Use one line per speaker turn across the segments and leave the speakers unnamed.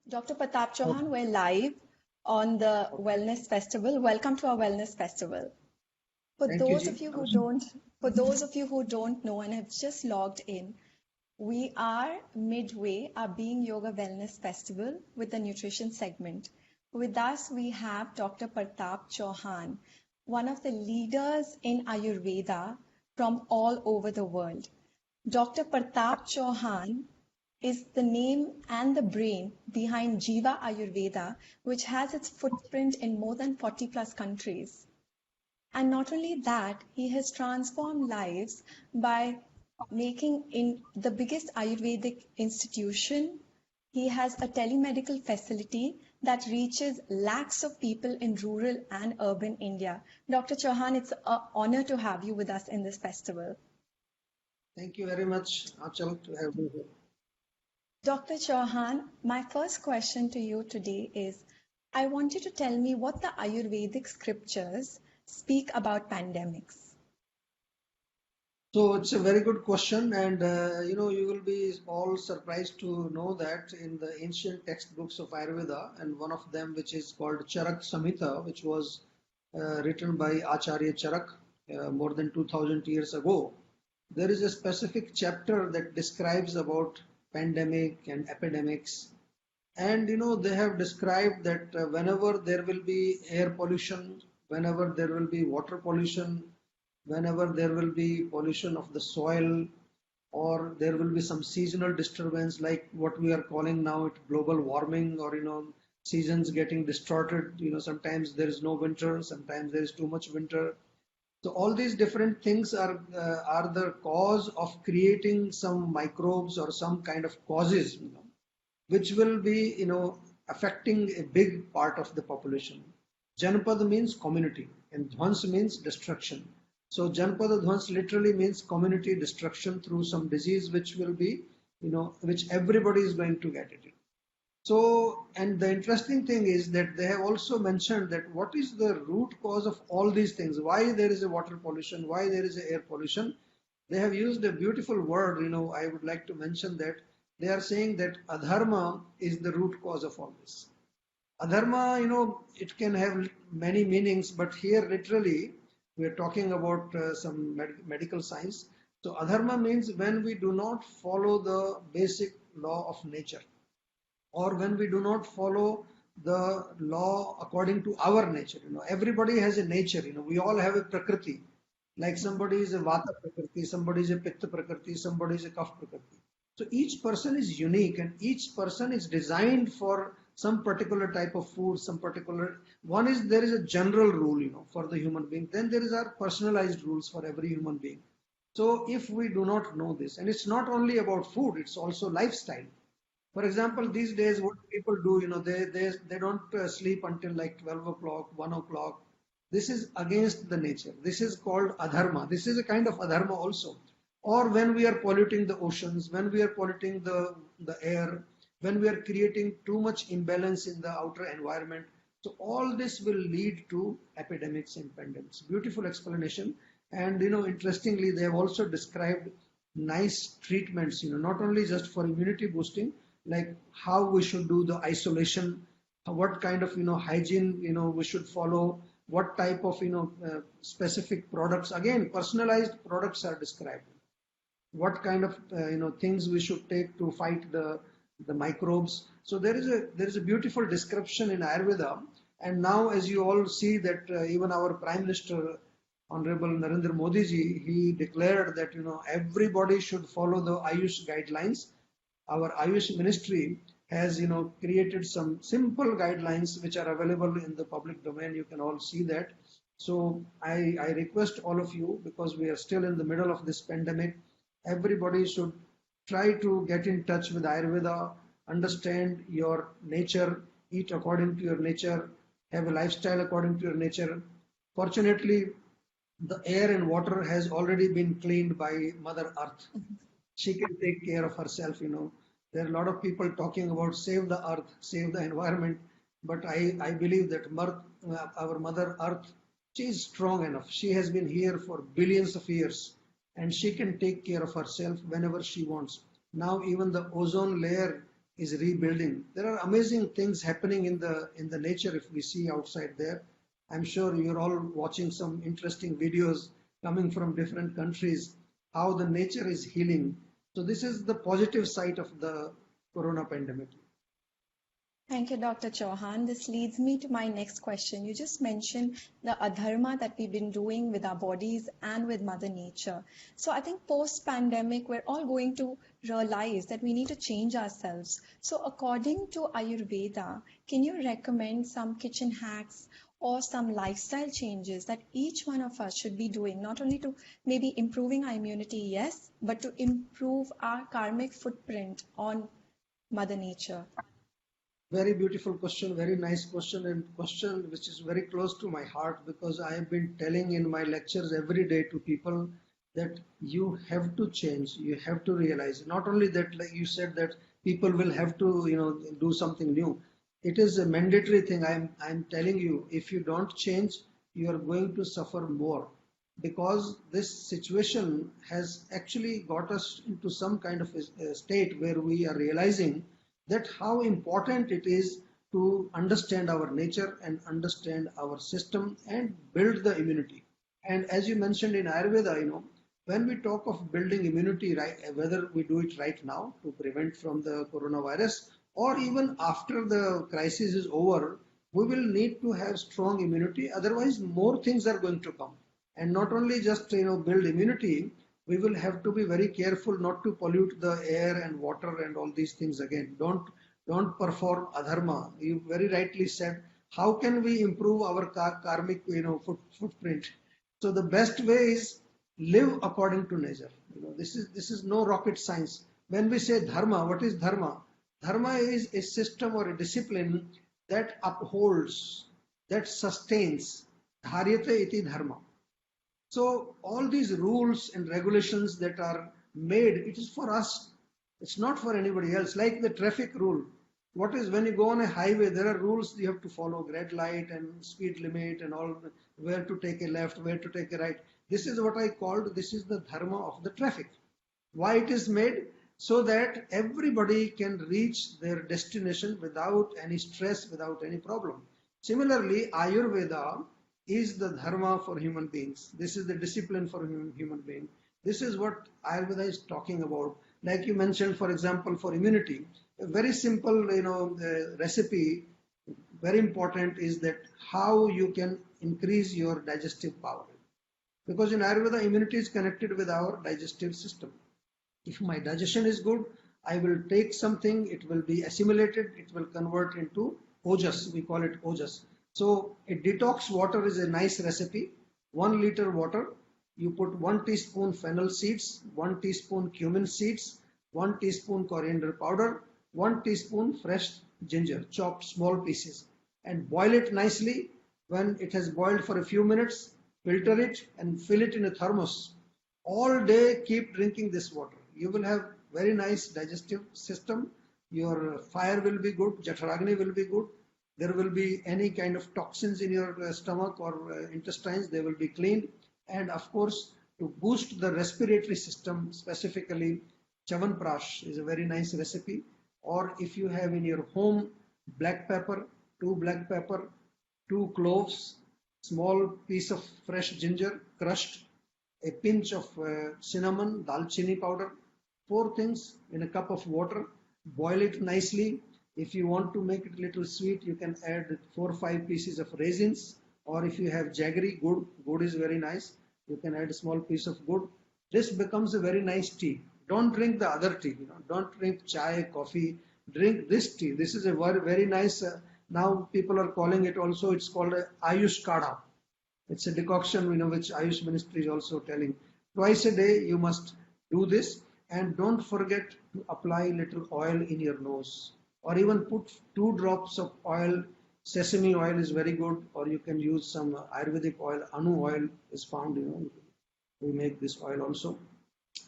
Dr. Pratap
Oh,
Chauhan, we're live on the Wellness Festival. Welcome to our Wellness Festival. For
thank you,
those
Ji.
of you who
Namaskar.
don't, for those of you who don't know and have just logged in, we are midway our Being Yoga Wellness Festival with the nutrition segment. With us, we have Dr. Pratap Chauhan, one of the leaders in Ayurveda from all over the world. Dr. Pratap Chauhan is the name and the brain behind Jiva Ayurveda, which has its footprint in more than 40 plus countries. And not only that, he has transformed lives by making in the biggest Ayurvedic institution. He has a telemedical facility that reaches lakhs of people in rural and urban India. Dr. Chauhan, it's an honor to have you with us in this festival.
Thank you very much, Achal, to have me here.
Dr. Chauhan, my first question to you today is I want you to tell me what the Ayurvedic scriptures speak about pandemics.
So it's a very good question, and you will be all surprised to know that in the ancient textbooks of Ayurveda, and one of them, which is called Charak Samhita, which was written by Acharya Charak more than 2000 years ago, there is a specific chapter that describes about pandemic and epidemics. And they have described that whenever there will be air pollution, whenever there will be water pollution, whenever there will be pollution of the soil, or there will be some seasonal disturbance like what we are calling now it global warming, or seasons getting distorted. Sometimes there is no winter, sometimes there is too much winter. So all these different things are the cause of creating some microbes or some kind of causes, which will be affecting a big part of the population. Janpad means community and Dhwans means destruction. So Janpad Dhwans literally means community destruction through some disease which will be, which everybody is going to get it. So, and the interesting thing is that they have also mentioned that what is the root cause of all these things, why there is a water pollution, why there is a air pollution. They have used a beautiful word, I would like to mention that they are saying that adharma is the root cause of all this. Adharma, it can have many meanings, but here literally we are talking about some medical science. So adharma means when we do not follow the basic law of nature, or when we do not follow the law according to our nature. Everybody has a nature. We all have a prakriti. Like somebody is a vata prakriti, somebody is a pitta prakriti, somebody is a kapha prakriti. So each person is unique, and each person is designed for some particular type of food, some particular one is there is a general rule, for the human being. Then there is our personalized rules for every human being. So if we do not know this, and it's not only about food, it's also lifestyle. For example, these days, what people do, they don't sleep until like 12 o'clock, 1 o'clock. This is against the nature. This is called adharma. This is a kind of adharma also. Or when we are polluting the oceans, when we are polluting the air, when we are creating too much imbalance in the outer environment. So all this will lead to epidemics and pandemics. Beautiful explanation. And interestingly, they have also described nice treatments, not only just for immunity boosting, like how we should do the isolation, what kind of hygiene we should follow, what type of specific products. Again, personalized products are described. What kind of things we should take to fight the microbes. So there is a beautiful description in Ayurveda. And now, as you all see, that even our Prime Minister, Honorable Narendra Modi ji, he declared that everybody should follow the Ayush guidelines. Our Ayush Ministry has created some simple guidelines which are available in the public domain. You can all see that. So I request all of you, because we are still in the middle of this pandemic, everybody should try to get in touch with Ayurveda, understand your nature, eat according to your nature, have a lifestyle according to your nature. Fortunately, the air and water has already been cleaned by Mother Earth. She can take care of herself. There are a lot of people talking about save the earth, save the environment, but I believe that our Mother Earth, she is strong enough. She has been here for billions of years, and she can take care of herself whenever she wants. Now even the ozone layer is rebuilding. There are amazing things happening in the nature if we see outside there. I'm sure you're all watching some interesting videos coming from different countries, how the nature is healing. So this is the positive side of the corona pandemic.
Thank you, Dr. Chauhan. This leads me to my next question. You just mentioned the adharma that we've been doing with our bodies and with Mother Nature. So I think post-pandemic, we're all going to realize that we need to change ourselves. So according to Ayurveda, can you recommend some kitchen hacks or some lifestyle changes that each one of us should be doing, not only to maybe improving our immunity, yes, but to improve our karmic footprint on Mother Nature?
Very beautiful question, very nice question, and question which is very close to my heart because I have been telling in my lectures every day to people that you have to change, you have to realize. Not only that, like you said, that people will have to, do something new. It is a mandatory thing. I'm telling you, if you don't change, you are going to suffer more because this situation has actually got us into some kind of a state where we are realizing that how important it is to understand our nature and understand our system and build the immunity. And as you mentioned in Ayurveda, when we talk of building immunity, right, whether we do it right now to prevent from the coronavirus or even after the crisis is over, we will need to have strong immunity. Otherwise, more things are going to come. And not only just build immunity, we will have to be very careful not to pollute the air and water and all these things again. Don't perform adharma. You very rightly said, how can we improve our karmic footprint? So the best way is live according to nature. This is no rocket science. When we say dharma, what is dharma? Dharma is a system or a discipline that upholds, that sustains. Dharyate iti dharma. So all these rules and regulations that are made, it is for us. It's not for anybody else. Like the traffic rule. What is when you go on a highway, there are rules you have to follow, red light and speed limit and all, where to take a left, where to take a right. This is what I called, this is the dharma of the traffic. Why it is made? So that everybody can reach their destination without any stress, without any problem. Similarly, Ayurveda is the dharma for human beings. This is the discipline for human being. This is what Ayurveda is talking about. Like you mentioned, for example, for immunity, a very simple, recipe, very important is that how you can increase your digestive power. Because in Ayurveda, immunity is connected with our digestive system. If my digestion is good, I will take something, it will be assimilated, it will convert into ojas. We call it ojas. So a detox water is a nice recipe. 1 liter water, you put 1 teaspoon fennel seeds, 1 teaspoon cumin seeds, 1 teaspoon coriander powder, 1 teaspoon fresh ginger, chopped small pieces, and boil it nicely. When it has boiled for a few minutes, filter it and fill it in a thermos. All day keep drinking this water. You will have very nice digestive system. Your fire will be good, Jatharagni will be good. There will be any kind of toxins in your stomach or intestines, they will be cleaned. And of course, to boost the respiratory system, specifically, Chavanprash is a very nice recipe. Or if you have in your home black pepper, 2 black pepper, 2 cloves, small piece of fresh ginger crushed, a pinch of cinnamon, dalchini powder, 4 things in a cup of water, boil it nicely. If you want to make it a little sweet, you can add 4 or 5 pieces of raisins, or if you have jaggery, good is very nice, you can add a small piece of good. This becomes a very nice tea. Don't drink the other tea, don't drink chai, coffee, drink this tea. This is a very, very nice, now people are calling it also, it's called a Ayush Kadha. It's a decoction, which Ayush Ministry is also telling. Twice a day you must do this, and don't forget to apply little oil in your nose, or even put 2 drops of oil. Sesame oil is very good, or you can use some Ayurvedic oil. Anu oil is found, we make this oil also.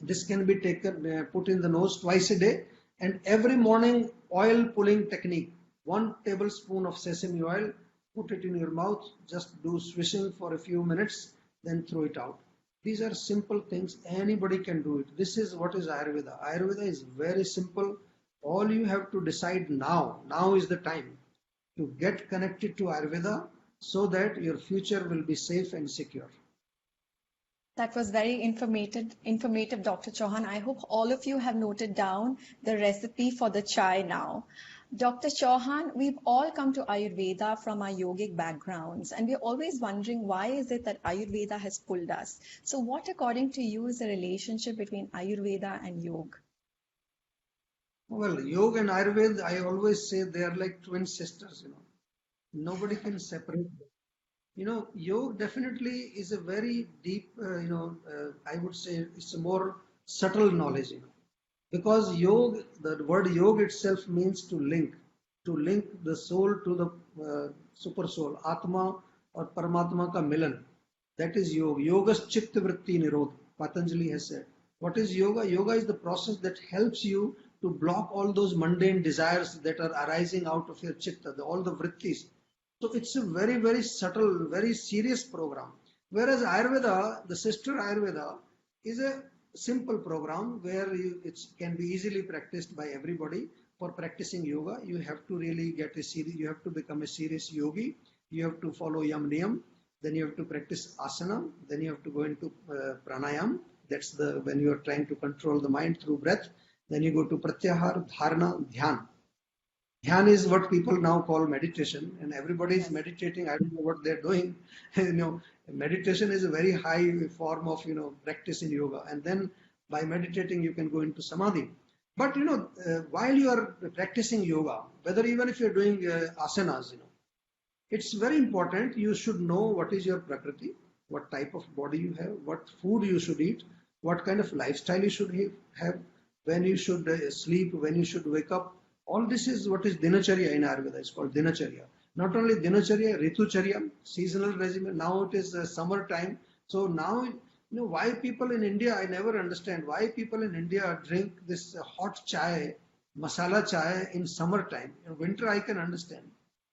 This can be taken, put in the nose twice a day, and every morning oil pulling technique. 1 tablespoon of sesame oil, put it in your mouth, just do swishing for a few minutes, then throw it out. These are simple things, anybody can do it. This is what is Ayurveda. Ayurveda is very simple. All you have to decide now. Now is the time to get connected to Ayurveda so that your future will be safe and secure.
That was very informative, Dr. Chauhan. I hope all of you have noted down the recipe for the chai now. Dr. Chauhan, we've all come to Ayurveda from our yogic backgrounds, and we're always wondering why is it that Ayurveda has pulled us. So what, according to you, is the relationship between Ayurveda and yoga?
Well, yoga and Ayurveda, I always say they are like twin sisters. Nobody can separate them. Yoga definitely is a very deep, I would say it's a more subtle knowledge. Because yoga, the word yoga itself means to link the soul to the super soul, Atma or Paramatma ka milan. That is yoga. Yoga's chitta vritti nirodh, Patanjali has said. What is yoga? Yoga is the process that helps you to block all those mundane desires that are arising out of your chitta, all the vrittis. So it's a very, very subtle, very serious program. Whereas Ayurveda, the sister Ayurveda, is a simple program where it can be easily practiced by everybody. For practicing yoga, you have to really you have to become a serious yogi. You have to follow yam niyam. Then you have to practice asana. Then you have to go into pranayam. That's when you are trying to control the mind through breath. Then you go to pratyahar, dharana, dhyan. Dhyan is what people now call meditation, and everybody is meditating. I don't know what they're doing. Meditation is a very high form of practice in yoga, and then by meditating you can go into samadhi. But while you are practicing yoga, whether even if you're doing asanas, it's very important. You should know what is your prakriti, what type of body you have, what food you should eat, what kind of lifestyle you should have, when you should sleep, when you should wake up. All this is what is dinacharya in Ayurveda. It's called dinacharya. Not only dinacharya, ritucharya, seasonal regimen. Now it is summer time. So now, why people in India, I never understand why people in India drink this hot chai, masala chai in summer time. In winter I can understand.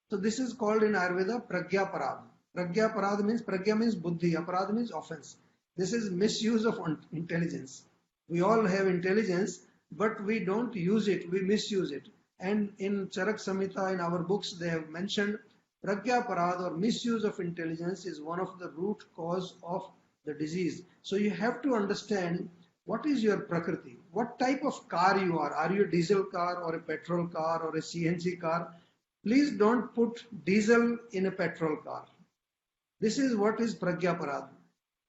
So this is called in Ayurveda pragya parad. Pragya parad means, pragya means buddhi, aparad means offense. This is misuse of intelligence. We all have intelligence, but we don't use it, we misuse it. And in Charak Samhita, in our books, they have mentioned pragya parad or misuse of intelligence is one of the root cause of the disease. So you have to understand what is your prakriti, what type of car you are. Are you a diesel car or a petrol car or a CNG car? Please don't put diesel in a petrol car. This is what is pragya parad.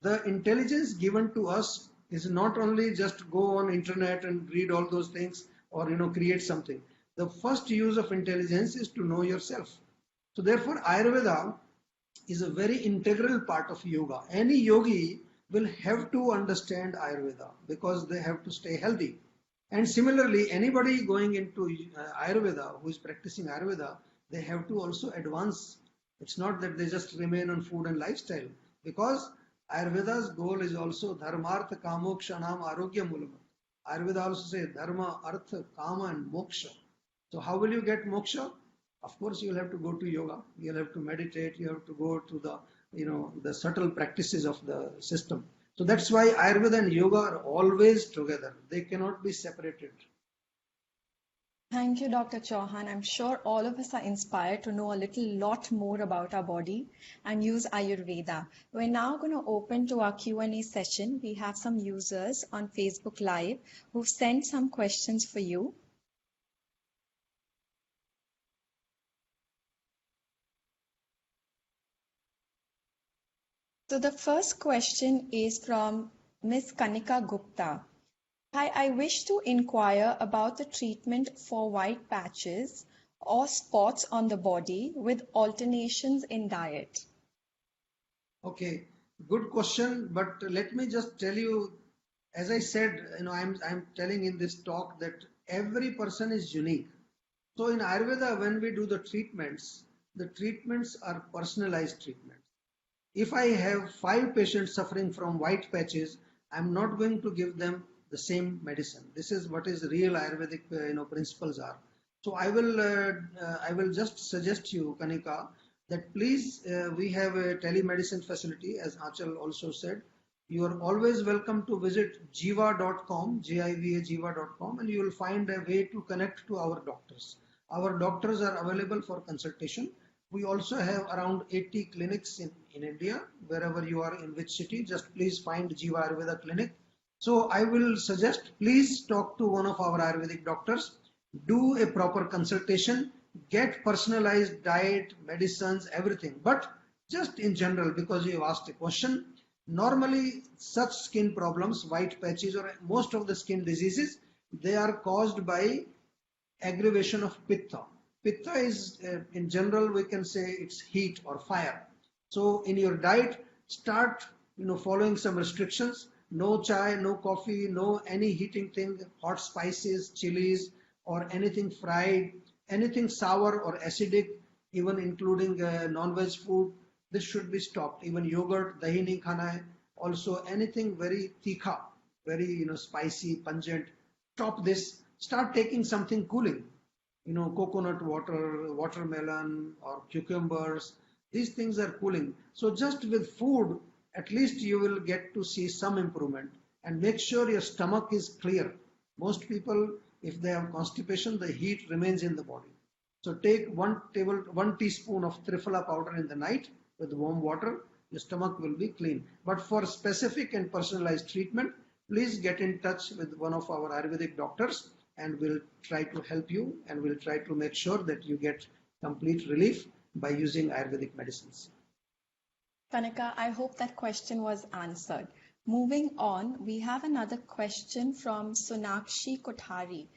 The intelligence given to us is not only just go on internet and read all those things or create something. The first use of intelligence is to know yourself. So therefore Ayurveda is a very integral part of yoga. Any yogi will have to understand Ayurveda because they have to stay healthy. And similarly, anybody going into Ayurveda who is practicing Ayurveda, they have to also advance. It's not that they just remain on food and lifestyle, because Ayurveda's goal is also dharmartha kamokshanam arogya mulam. Ayurveda also says dharma, artha, kama and moksha. So how will you get moksha? Of course, you'll have to go to yoga. You'll have to meditate. You have to go to the subtle practices of the system. So that's why Ayurveda and yoga are always together. They cannot be separated.
Thank you, Dr. Chauhan. I'm sure all of us are inspired to know a lot more about our body and use Ayurveda. We're now going to open to our Q&A session. We have some users on Facebook Live who've sent some questions for you. So the first question is from Ms. Kanika Gupta. Hi, I wish to inquire about the treatment for white patches or spots on the body with alternations in diet.
Okay, good question, but let me just tell you, as I said, I'm telling in this talk that every person is unique. So in Ayurveda, when we do the treatments are personalized treatments. If I have 5 patients suffering from white patches, I'm not going to give them the same medicine. This is what is real Ayurvedic principles are. So I will just suggest you, Kanika, that please we have a telemedicine facility, as Achal also said. You are always welcome to visit jiva.com, Jiva, jiva.com, and you will find a way to connect to our doctors. Our doctors are available for consultation. We also have around 80 clinics in India, wherever you are, in which city, just please find Jiva Ayurveda clinic. So I will suggest, please talk to one of our Ayurvedic doctors, do a proper consultation, get personalized diet, medicines, everything. But just in general, because you asked a question, normally such skin problems, white patches or most of the skin diseases, they are caused by aggravation of pitta. Pitta is, in general, we can say it's heat or fire. So in your diet, start following some restrictions. No chai, no coffee, no any heating thing, hot spices, chilies, or anything fried, anything sour or acidic, even including non-veg food. This should be stopped. Even yogurt, dahi nahi khana hai. Also anything very tikha, very spicy, pungent. Stop this. Start taking something cooling, coconut water, watermelon, or cucumbers. These things are cooling. So just with food, at least you will get to see some improvement. And make sure your stomach is clear. Most people, if they have constipation, the heat remains in the body. So take 1 teaspoon of Triphala powder in the night with warm water. Your stomach will be clean. But for specific and personalized treatment, please get in touch with one of our Ayurvedic doctors, and we'll try to help you, and we'll try to make sure that you get complete relief by using Ayurvedic medicines.
Kanika, I hope that question was answered. Moving on, we have another question from Sonakshi Kothari.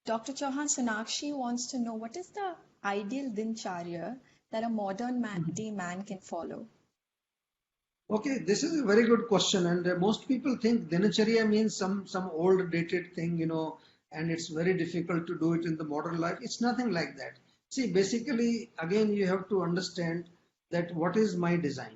Dr. Chauhan, Sonakshi wants to know, what is the ideal dincharya that a modern day man can follow?
Okay, this is a very good question, and most people think dinacharya means some old dated thing, and it's very difficult to do it in the modern life. It's nothing like that. See, basically, again, you have to understand that what is my design.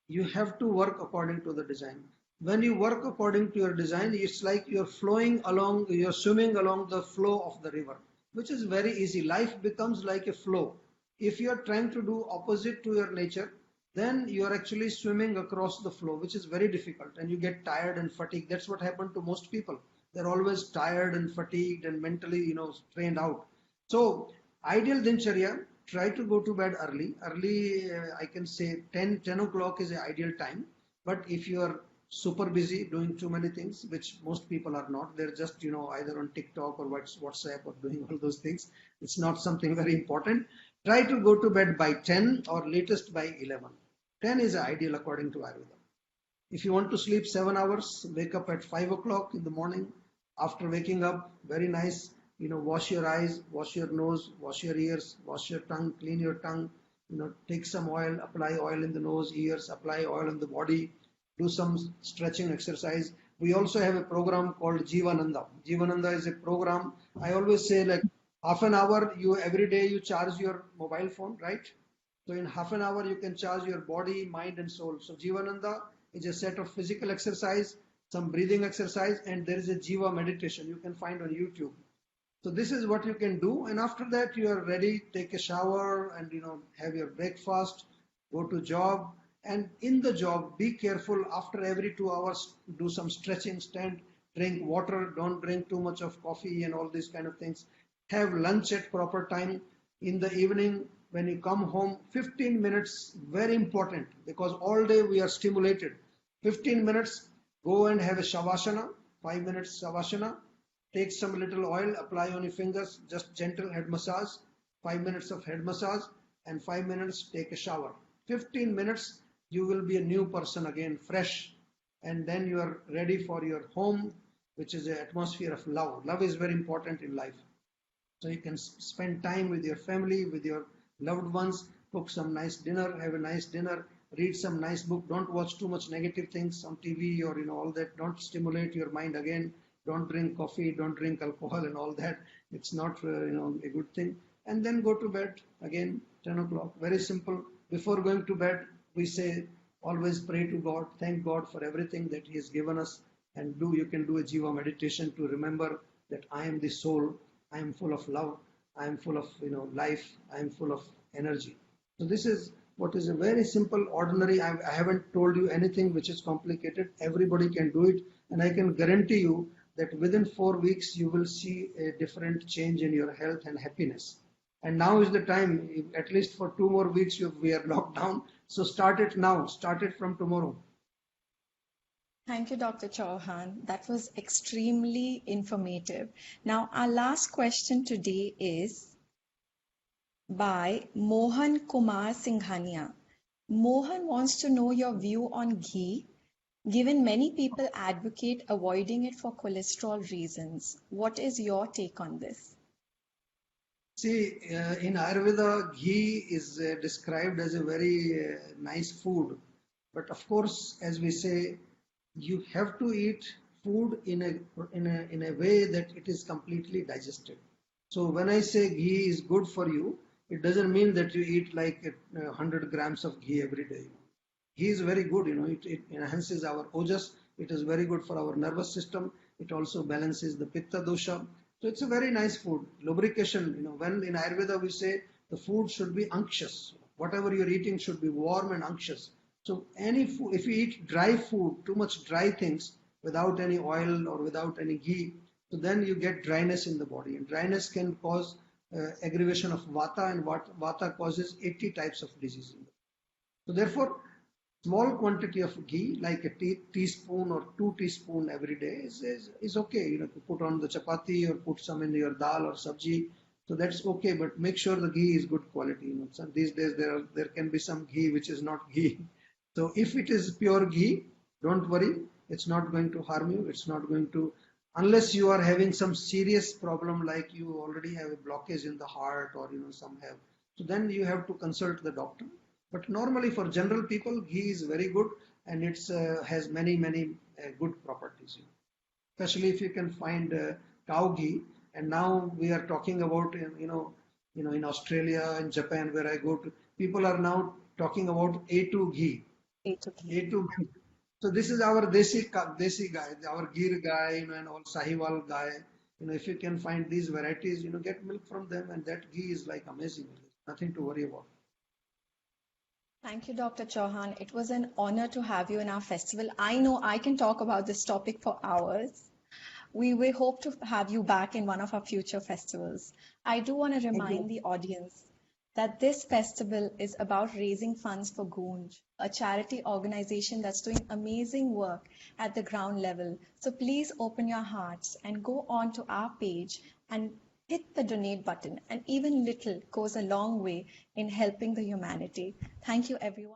You have to work according to the design. When you work according to your design, it's like you're swimming along the flow of the river, which is very easy. Life becomes like a flow. If you're trying to do opposite to your nature, then you're actually swimming across the flow, which is very difficult, and you get tired and fatigued. That's what happened to most people. They're always tired and fatigued and mentally, strained out. So, ideal dincharya, try to go to bed early. Early, I can say 10 o'clock is the ideal time. But if you are super busy doing too many things, which most people are not, they're just, either on TikTok or WhatsApp or doing all those things. It's not something very important. Try to go to bed by 10 or latest by 11. 10 is ideal according to Ayurveda. If you want to sleep 7 hours, wake up at 5 o'clock in the morning. After waking up, very nice, wash your eyes, wash your nose, wash your ears, wash your tongue, clean your tongue, take some oil, apply oil in the nose, ears, apply oil in the body, do some stretching exercise. We also have a program called Jivananda. Jivananda is a program, I always say, like half an hour, every day you charge your mobile phone, right? So in half an hour, you can charge your body, mind, and soul. So Jivananda is a set of physical exercise, some breathing exercise, and there is a Jiva meditation you can find on YouTube. So this is what you can do. And after that, you are ready, take a shower and, have your breakfast, go to job. And in the job, be careful. After every 2 hours, do some stretching, stand, drink water, don't drink too much of coffee and all these kind of things. Have lunch at proper time. In the evening, when you come home, 15 minutes, very important, because all day we are stimulated. 15 minutes, go and have a Shavasana, 5 minutes Shavasana. Take some little oil, apply on your fingers, just gentle head massage, 5 minutes of head massage, and 5 minutes take a shower. 15 minutes, you will be a new person again, fresh, and then you are ready for your home, which is an atmosphere of love. Love is very important in life. So you can spend time with your family, with your loved ones, cook some nice dinner, have a nice dinner, read some nice book. Don't watch too much negative things on TV or all that. Don't stimulate your mind again. Don't drink coffee, don't drink alcohol and all that. It's not a good thing. And then go to bed again, 10 o'clock. Very simple. Before going to bed, we say always pray to God, thank God for everything that He has given us, and you can do a Jiva meditation to remember that I am the soul, I am full of love, I am full of life, I am full of energy. So this is what is a very simple, ordinary. I haven't told you anything which is complicated. Everybody can do it, and I can guarantee you that within 4 weeks you will see a different change in your health and happiness. And now is the time, at least for 2 more weeks, we are locked down. So start it now, start it from tomorrow.
Thank you, Dr. Chauhan. That was extremely informative. Now, our last question today is by Mohan Kumar Singhania. Mohan wants to know your view on ghee, given many people advocate avoiding it for cholesterol reasons. What is your take on this?
See, in Ayurveda, ghee is described as a very nice food. But of course, as we say, you have to eat food in a way that it is completely digested. So when I say ghee is good for you, it doesn't mean that you eat like 100 grams of ghee every day. Ghee is very good, it enhances our ojas. It is very good for our nervous system. It also balances the pitta dosha. So it's a very nice food. Lubrication, when in Ayurveda we say the food should be unctuous. Whatever you're eating should be warm and unctuous. So any food, if you eat dry food, too much dry things without any oil or without any ghee, so then you get dryness in the body. And dryness can cause aggravation of vata, and vata causes 80 types of diseases. So therefore, small quantity of ghee, like a teaspoon or 2 teaspoon every day is okay. To put on the chapati or put some in your dal or sabji. So that's okay, but make sure the ghee is good quality. So these days there can be some ghee which is not ghee. So if it is pure ghee, don't worry. It's not going to harm you. It's not going to, unless you are having some serious problem like you already have a blockage in the heart, or some have. So then you have to consult the doctor. But normally for general people, ghee is very good, and it has many good properties. Especially if you can find cow ghee. And now we are talking about in Australia and Japan, where I go to, people are now talking about A2 ghee. A2 ghee. So this is our desi guy, our Gir guy, and all Sahiwal guy. If you can find these varieties, get milk from them, and that ghee is like amazing. Nothing to worry about.
Thank you, Dr. Chauhan. It was an honor to have you in our festival. I know I can talk about this topic for hours. We hope to have you back in one of our future festivals. I do want to remind the audience that this festival is about raising funds for Goonj, a charity organization that's doing amazing work at the ground level. So please open your hearts and go on to our page and hit the donate button. And even little goes a long way in helping the humanity. Thank you, everyone.